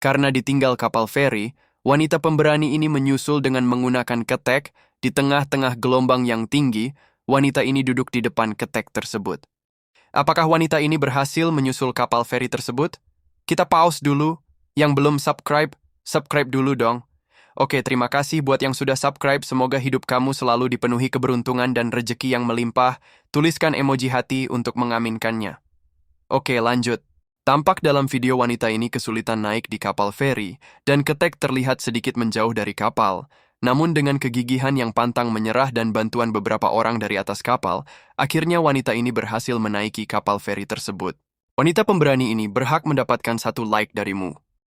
Karena ditinggal kapal feri, wanita pemberani ini menyusul dengan menggunakan ketek. Di tengah-tengah gelombang yang tinggi, wanita ini duduk di depan ketek tersebut. Apakah wanita ini berhasil menyusul kapal feri tersebut? Kita pause dulu. Yang belum subscribe, subscribe dulu dong. Oke, terima kasih buat yang sudah subscribe. Semoga hidup kamu selalu dipenuhi keberuntungan dan rejeki yang melimpah. Tuliskan emoji hati untuk mengaminkannya. Oke, lanjut. Tampak dalam video wanita ini kesulitan naik di kapal feri, dan ketek terlihat sedikit menjauh dari kapal. Namun dengan kegigihan yang pantang menyerah dan bantuan beberapa orang dari atas kapal, akhirnya wanita ini berhasil menaiki kapal feri tersebut. Wanita pemberani ini berhak mendapatkan 1 like darimu.